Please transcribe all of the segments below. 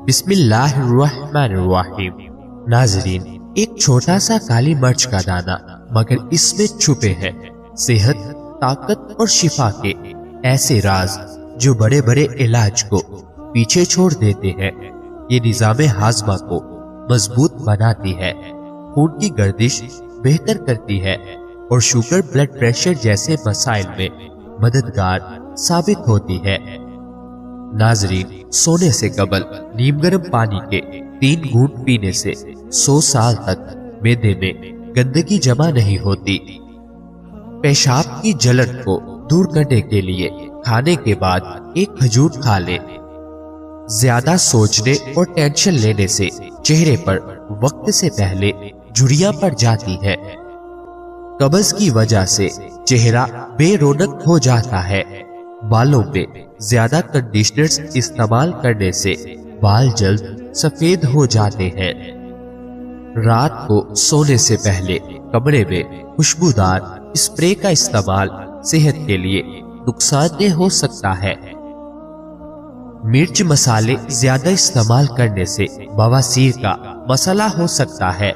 بسم اللہ الرحمن الرحیم۔ ناظرین، ایک چھوٹا سا کالی مرچ کا دانہ مگر اس میں چھپے ہیں صحت، طاقت اور شفا کے ایسے راز جو بڑے بڑے علاج کو پیچھے چھوڑ دیتے ہیں۔ یہ نظام ہاضمہ کو مضبوط بناتی ہے، خون کی گردش بہتر کرتی ہے اور شوگر، بلڈ پریشر جیسے مسائل میں مددگار ثابت ہوتی ہے۔ ناظرین، سونے سے قبل نیم گرم پانی کے 3 گھونٹ پینے سے 100 سال تک معدے میں گندگی جمع نہیں ہوتی۔ پیشاب کی جلن کو دور کرنے کے لیے کھانے کے بعد ایک کھجور کھا لیں۔ زیادہ سوچنے اور ٹینشن لینے سے چہرے پر وقت سے پہلے جھریاں پڑ جاتی ہیں۔ قبض کی وجہ سے چہرہ بے رونق ہو جاتا ہے۔ بالوں میں زیادہ کنڈیشنرز استعمال کرنے سے بال جلد سفید ہو جاتے ہیں۔ رات کو سونے سے پہلے کمرے میں خوشبودار اسپرے کا استعمال صحت کے لیے نقصان دہ ہو سکتا ہے۔ مرچ مسالے زیادہ استعمال کرنے سے بواسیر کا مسئلہ ہو سکتا ہے۔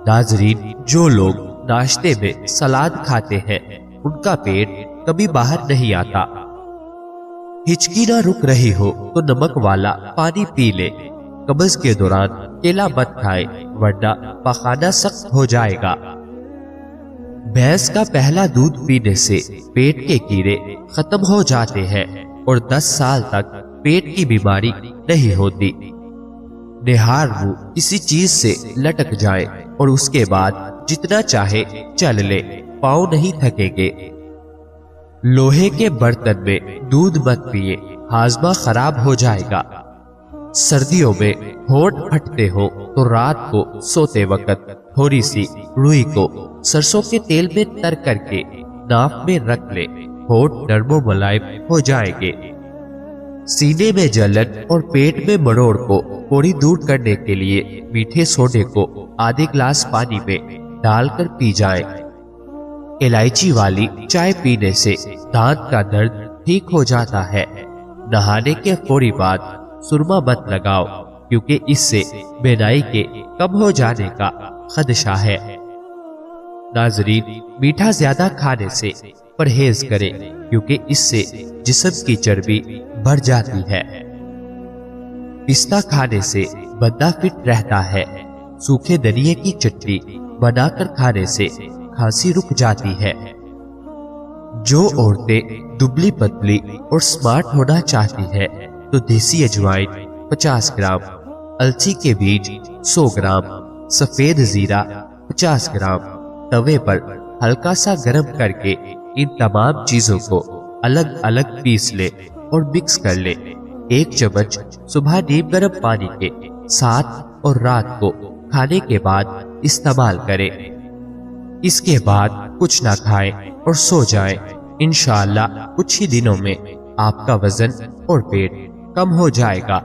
ناظرین، جو لوگ ناشتے میں سلاد کھاتے ہیں ان کا پیٹ کبھی باہر نہیں آتا۔ ہچکی نہ رک رہی ہو تو نمک والا پانی پی لے۔ قبض کے دوران کیلا مت کھائے ورنہ پخانہ سخت ہو جائے گا۔ بھینس کا پہلا دودھ پینے سے پیٹ کے کیڑے ختم ہو جاتے ہیں اور 10 سال تک پیٹ کی بیماری نہیں ہوتی۔ نہار منہ کسی چیز سے لٹک جائے اور اس کے بعد جتنا چاہے چل لے، پاؤں نہیں تھکیں گے۔ لوہے کے برتن میں دودھ مت پیے، ہاضمہ خراب ہو جائے گا۔ سردیوں میں ہونٹ پھٹتے ہو تو رات کو سوتے وقت تھوڑی سی روئی کو سرسوں کے تیل میں تر کر کے ناف میں رکھ لے، ہونٹ نرم و ملائم ہو جائیں گے۔ سینے میں جلن اور پیٹ میں مروڑ کو فوری دور کرنے کے لیے میٹھے سوڈے کو آدھے گلاس پانی میں ڈال کر پی جائیں۔ الائچی والی چائے پینے سے دانت کا درد ٹھیک ہو جاتا ہے۔ نہانے کے فوری بعد سرما مت لگاؤ کیونکہ اس سے بینائی کے کم ہو جانے کا خدشہ ہے۔ ناظرین، میٹھا زیادہ کھانے سے پرہیز کریں کیونکہ اس سے جسم کی چربی بڑھ جاتی ہے۔ پستہ کھانے سے بندہ فٹ رہتا ہے۔ سوکھے دھنیے کی چٹنی بنا کر کھانے سے کھانسی رک جاتی ہے۔ جو عورتیں دبلی پتلی اور سمارٹ ہونا چاہتی ہیں تو دیسی اجوائن 50 گرام، السی کے بیج 100 گرام، سفید زیرہ 50 گرام توے پر ہلکا سا گرم کر کے ان تمام چیزوں کو الگ الگ پیس لے اور مکس کر لے۔ 1 چمچ صبح نیم گرم پانی کے ساتھ اور رات کو کھانے کے بعد استعمال کریں۔ اس کے بعد کچھ نہ کھائیں اور سو جائیں۔ انشاءاللہ کچھ ہی دنوں میں آپ کا وزن اور پیٹ کم ہو جائے گا۔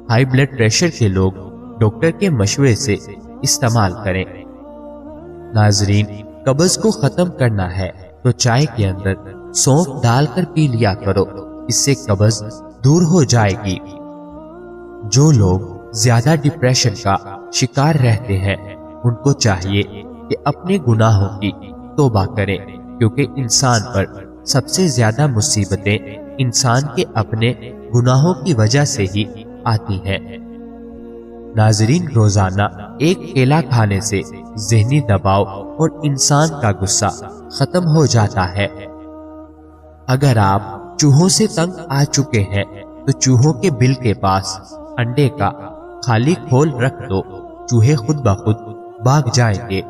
ہائی بلڈ پریشر کے لوگ ڈاکٹر کے مشورے سے استعمال کریں۔ ناظرین، قبض کو ختم کرنا ہے تو چائے کے اندر سونف ڈال کر پی لیا کرو، اس سے قبض دور ہو جائے گی۔ جو لوگ زیادہ ڈپریشن کا شکار رہتے ہیں ان کو چاہیے کہ اپنے گناہوں کی توبہ کریں کیونکہ انسان پر سب سے زیادہ مصیبتیں انسان کے اپنے گناہوں کی وجہ سے ہی آتی ہیں۔ ناظرین، روزانہ ایک کیلا کھانے سے ذہنی دباؤ اور انسان کا غصہ ختم ہو جاتا ہے۔ اگر آپ چوہوں سے تنگ آ چکے ہیں تو چوہوں کے بل کے پاس انڈے کا خالی کھول رکھ دو، چوہے خود بخود بھاگ جائیں گے۔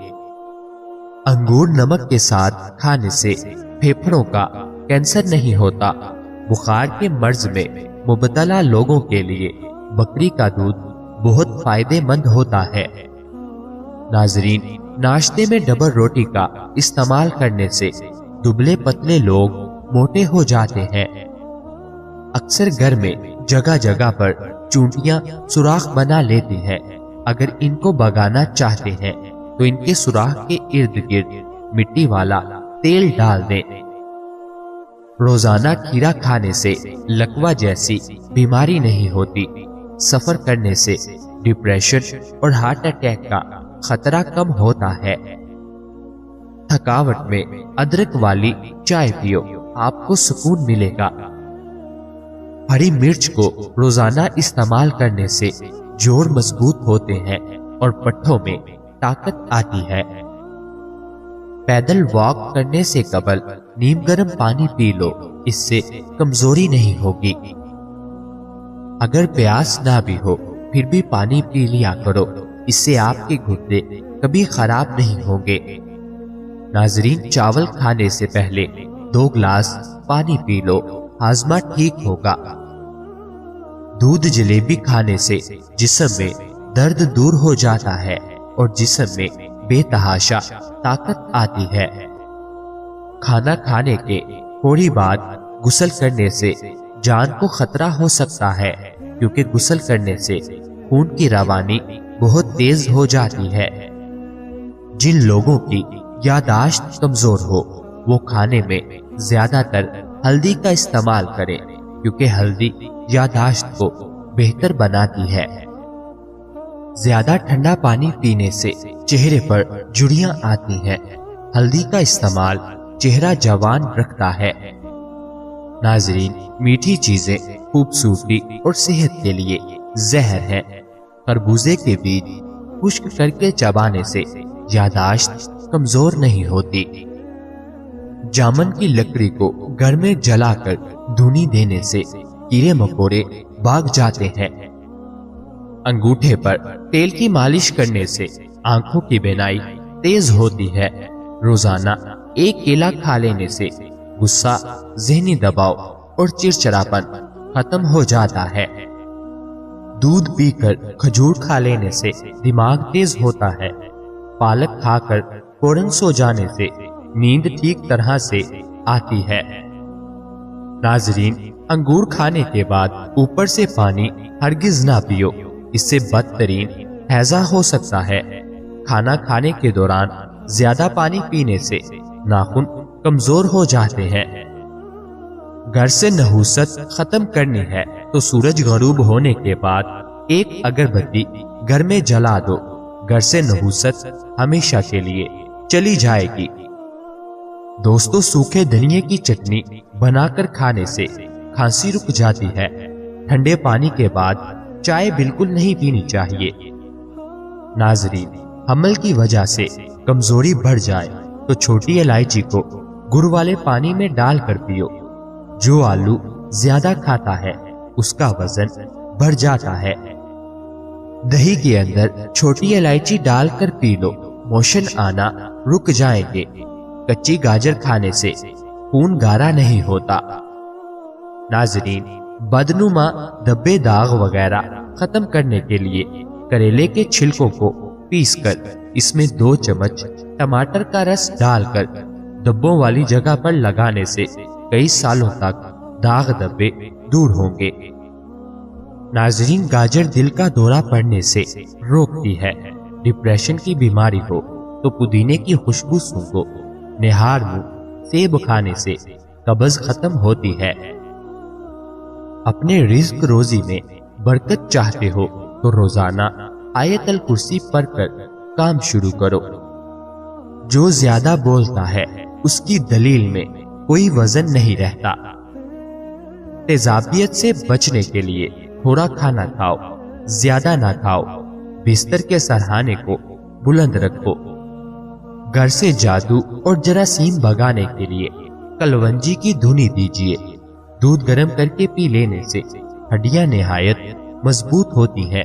انگور نمک کے ساتھ کھانے سے پھیپھڑوں کا کینسر نہیں ہوتا۔ بخار کے مرض میں مبتلا لوگوں کے لیے بکری کا دودھ بہت فائدہ مند ہوتا ہے۔ ناظرین، ناشتے میں ڈبل روٹی کا استعمال کرنے سے دبلے پتلے لوگ موٹے ہو جاتے ہیں۔ اکثر گھر میں جگہ جگہ پر چونٹیاں سوراخ بنا لیتی ہیں۔ اگر ان کو بھگانا چاہتے ہیں تو ان کے سوراخ کے ارد گرد مٹی والا تیل ڈال دیں۔ روزانہ کھیرا کھانے سے لکوا جیسی بیماری نہیں ہوتی۔ سفر کرنے سے ڈپریشن اور ہارٹ اٹیک کا خطرہ کم ہوتا ہے۔ تھکاوٹ میں ادرک والی چائے پیو، آپ کو سکون ملے گا۔ ہری مرچ کو روزانہ استعمال کرنے سے جوڑ مضبوط ہوتے ہیں اور پٹھوں میں طاقت آتی ہے۔ پیدل واک کرنے سے قبل نیم گرم پانی پی لو، اس سے کمزوری نہیں ہوگی۔ اگر پیاس نہ بھی ہو پھر بھی پانی پی لیا کرو، اس سے آپ کے گردے کبھی خراب نہیں ہوں گے۔ ناظرین، چاول کھانے سے پہلے 2 گلاس پانی پی لو، ہاضمہ ٹھیک ہوگا۔ دودھ جلیبی کھانے سے جسم میں درد دور ہو جاتا ہے اور جسم میں بے تحاشا طاقت آتی ہے۔ کھانا کھانے کے تھوڑی بعد غسل کرنے سے جان کو خطرہ ہو سکتا ہے، کیونکہ غسل کرنے سے خون کی روانی بہت تیز ہو جاتی ہے۔ جن لوگوں کی یادداشت کمزور ہو وہ کھانے میں زیادہ تر ہلدی کا استعمال کریں، کیونکہ ہلدی یادداشت کو بہتر بناتی ہے۔ زیادہ ٹھنڈا پانی پینے سے چہرے پر جھریاں آتی ہیں۔ ہلدی کا استعمال چہرہ جوان رکھتا ہے۔ ناظرین، میٹھی چیزیں خوبصورتی اور صحت کے لیے زہر ہیں۔ خربوزے کے بیج خشک کر کے چبانے سے یادداشت کمزور نہیں ہوتی۔ جامن کی لکڑی کو گھر میں جلا کر دھونی دینے سے کیڑے مکوڑے بھاگ جاتے ہیں۔ انگوٹھے پر تیل کی مالش کرنے سے آنکھوں کی بینائی تیز ہوتی ہے۔ روزانہ 1 کیلا کھا لینے سے غصہ، ذہنی دباؤ اور چڑچڑاپن ختم ہو جاتا ہے۔ دودھ پی کر کھجور کھا لینے سے دماغ تیز ہوتا ہے۔ پالک کھا کر فوراً سو جانے سے نیند ٹھیک طرح سے آتی ہے۔ ناظرین، انگور کھانے کے بعد اوپر سے پانی ہرگز نہ پیو، اس سے بدترین ہیضہ ہو سکتا ہے۔ کھانا کھانے کے دوران زیادہ پانی پینے سے ناخن کمزور ہو جاتے ہیں۔ گھر سے نحوست ختم کرنی ہے تو سورج غروب ہونے کے بعد 1 اگربتی گھر میں جلا دو، گھر سے نحوست ہمیشہ کے لیے چلی جائے گی۔ دوستو، سوکھے دھنیے کی چٹنی بنا کر کھانے سے کھانسی رک جاتی ہے۔ ٹھنڈے پانی کے بعد چائے بالکل نہیں پینی چاہیے۔ ناظرین، حمل کی وجہ سے کمزوری بڑھ جائے تو چھوٹی الائچی کو گڑ والے پانی میں ڈال کر پیو۔ جو آلو زیادہ کھاتا ہے اس کا وزن بڑھ جاتا ہے۔ دہی کے اندر چھوٹی الائچی ڈال کر پی لو، موشن آنا رک جائیں گے۔ کچی گاجر کھانے سے خون گارا نہیں ہوتا۔ ناظرین، بدنما دبے داغ وغیرہ ختم کرنے کے لیے کریلے کے چھلکوں کو پیس کر اس میں 2 چمچ ٹماٹر کا رس ڈال کر دبوں والی جگہ پر لگانے سے کئی سالوں تک داغ دبے دور ہوں گے۔ ناظرین، گاجر دل کا دورہ پڑنے سے روکتی ہے۔ ڈپریشن کی بیماری ہو تو پودینے کی خوشبو سونگھو۔ نہار منہ سیب کھانے سے قبض ختم ہوتی ہے۔ اپنے رزق روزی میں برکت چاہتے ہو تو روزانہ آیت الکرسی پڑھ کر کام شروع کرو۔ جو زیادہ بولتا ہے اس کی دلیل میں کوئی وزن نہیں رہتا۔ تیزابیت سے بچنے کے لیے تھوڑا کھانا کھاؤ، زیادہ نہ کھاؤ۔ بستر کے سرہانے کو بلند رکھو۔ گھر سے جادو اور جراثیم بھگانے کے لیے کلونجی کی دھنی دیجیے۔ دودھ گرم کر کے پی لینے سے ہڈیاں نہایت مضبوط ہوتی ہیں۔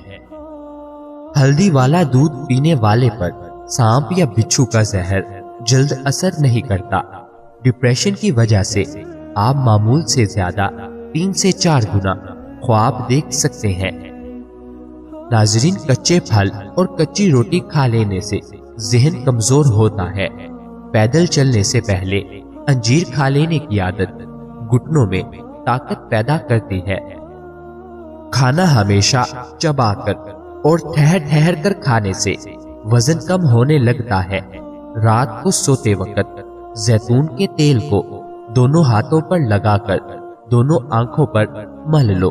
ہلدی والا دودھ پینے والے پر سانپ یا بچھو کا زہر جلد اثر نہیں کرتا۔ ڈپریشن کی وجہ سے آپ معمول سے زیادہ 3 سے 4 گنا خواب دیکھ سکتے ہیں۔ ناظرین، کچے پھل اور کچی روٹی کھا لینے سے ذہن کمزور ہوتا ہے۔ پیدل چلنے سے پہلے انجیر کھا لینے کی عادت گھٹنوں میں طاقت پیدا کرتی ہے۔ کھانا ہمیشہ چبا کر اور ٹھہر ٹھہر کر کھانے سے وزن کم ہونے لگتا ہے۔ رات کو سوتے وقت زیتون کے تیل کو دونوں ہاتھوں پر لگا کر دونوں آنکھوں پر مل لو،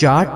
4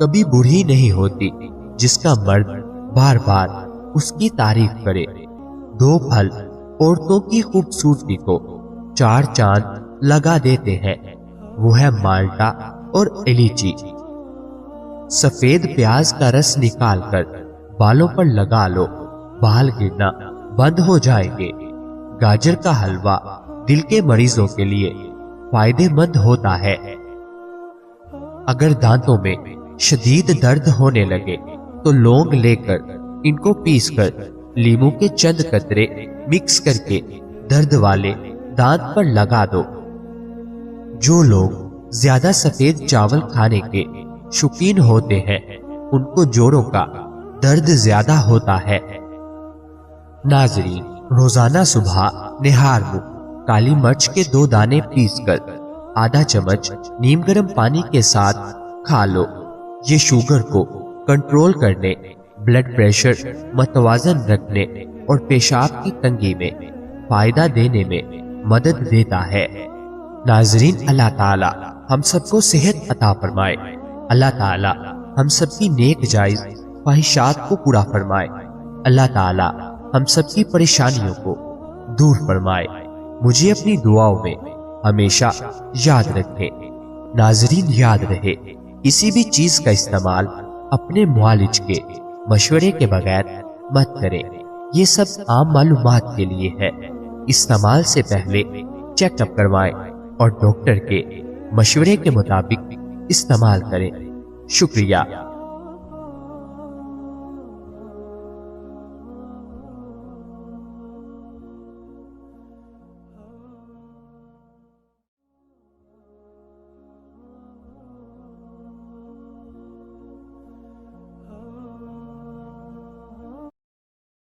کبھی بوڑھی نہیں ہوتی جس کا مرد بار بار اس کی تعریف کرے۔ دو پھل عورتوں کی خوبصورتی کو چار چاند لگا دیتے ہیں، وہ ہے مالٹا اور ایلیچی۔ سفید پیاز کا رس نکال کر بالوں پر لگا لو، بال گرنا بند ہو جائیں گے۔ گاجر کا حلوہ دل کے مریضوں کے لیے فائدے مند ہوتا ہے۔ اگر دانتوں میں شدید درد ہونے لگے تو لونگ لے کر ان کو پیس کر لیموں کے چند قطرے مکس کر کے درد والے دانت پر لگا دو۔ جو لوگ زیادہ سفید چاول کھانے کے شوقین ہوتے ہیں ان کو جوڑوں کا درد زیادہ ہوتا ہے۔ ناظرین، روزانہ صبح نہار منہ کالی مرچ کے 2 دانے پیس کر آدھا چمچ نیم گرم پانی کے ساتھ کھا لو۔ یہ شوگر کو کنٹرول کرنے، بلڈ پریشر متوازن رکھنے اور پیشاب کی تنگی میں فائدہ دینے میں مدد دیتا ہے۔ ناظرین، اللہ تعالی ہم سب کو صحت عطا فرمائے۔ اللہ تعالی ہم سب کی نیک جائز خواہشات کو پورا فرمائے۔ اللہ تعالی ہم سب کی پریشانیوں کو دور فرمائے۔ مجھے اپنی دعاؤں میں ہمیشہ یاد رکھیں۔ ناظرین، یاد رہے کسی بھی چیز کا استعمال اپنے معالج کے مشورے کے بغیر مت کریں۔ یہ سب عام معلومات کے لیے ہے۔ استعمال سے پہلے چیک اپ کروائیں اور ڈاکٹر کے مشورے کے مطابق استعمال کریں۔ شکریہ۔